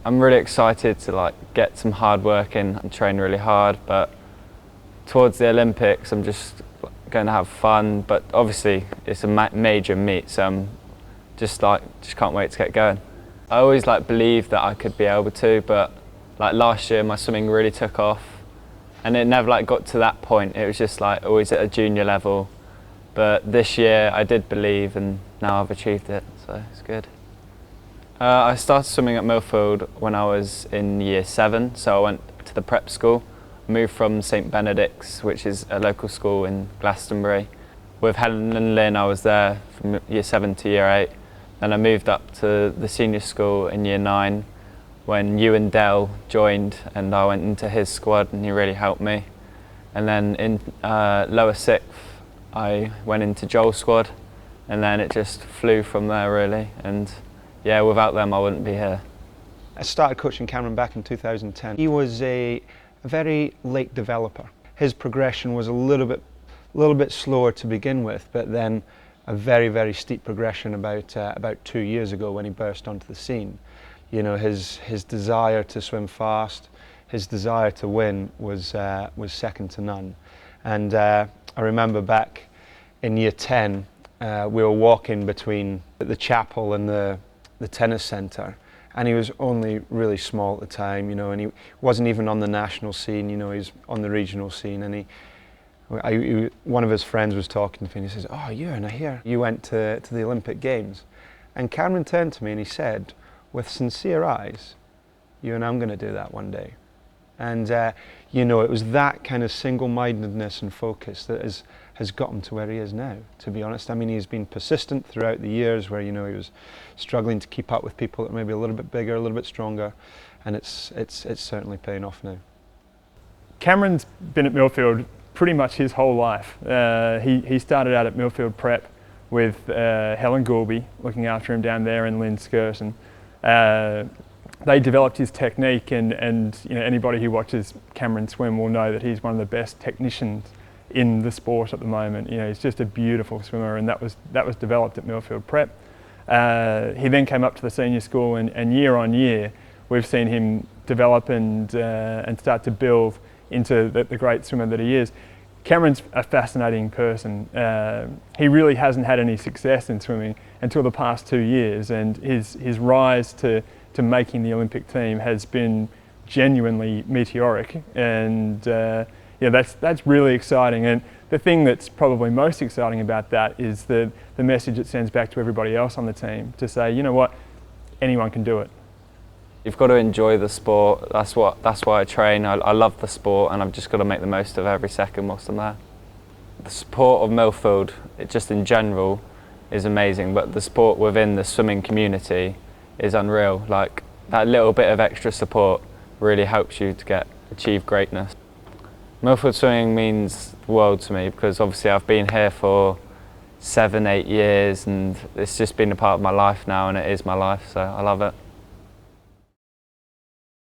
I'm really excited to get some hard work in and train really hard, but towards the Olympics I'm just going to have fun, but obviously it's a major meet, so I'm just can't wait to get going. I always believed that I could be able to, but last year my swimming really took off and it never got to that point. It was just always at a junior level, but this year I did believe and now I've achieved it, so it's good. I started swimming at Millfield when I was in year 7, so I went to the prep school. I moved from St Benedict's, which is a local school in Glastonbury. With Helen and Lynn I was there from year 7 to year 8. Then I moved up to the senior school in year 9 when Ewan Dell joined, and I went into his squad and he really helped me. And then in lower 6th I went into Joel's squad, and then it just flew from there really. And yeah, without them I wouldn't be here. I started coaching Cameron back in 2010. He was a very late developer. His progression was a little bit slower to begin with, but then a very steep progression about 2 years ago when he burst onto the scene. You know, his desire to swim fast, his desire to win was second to none. And I remember back in year 10, we were walking between the chapel and the tennis centre, and he was only really small at the time, you know, and he wasn't even on the national scene, you know, he was on the regional scene. And one of his friends was talking to me and he says, "Oh, Ewan, I hear you went to the Olympic Games." And Cameron turned to me and he said, with sincere eyes, "Ewan, I'm going to do that one day." And you know, it was that kind of single-mindedness and focus that has got him to where he is now, to be honest. I mean, he's been persistent throughout the years where, you know, he was struggling to keep up with people that may be a little bit bigger, a little bit stronger, and it's certainly paying off now. Cameron's been at Millfield pretty much his whole life. He started out at Millfield Prep with Helen Goulby looking after him down there, and Lynn Skirton. They developed his technique, and you know, anybody who watches Cameron swim will know that he's one of the best technicians in the sport at the moment. You know, he's just a beautiful swimmer, and that was developed at Millfield Prep. He then came up to the senior school, and year on year we've seen him develop and start to build into the great swimmer that he is. Cameron's a fascinating person. He really hasn't had any success in swimming until the past 2 years, and his rise to making the Olympic team has been genuinely meteoric, and yeah, that's really exciting. And the thing that's probably most exciting about that is the message it sends back to everybody else on the team to say, you know what, anyone can do it. You've got to enjoy the sport. That's why I train. I love the sport, and I've just got to make the most of every second whilst I'm there. The support of Millfield, just in general, is amazing, but the support within the swimming community is unreal. That little bit of extra support really helps you to achieve greatness. Millfield swimming means the world to me because obviously I've been here for 7-8 years, and it's just been a part of my life now, and it is my life, so I love it.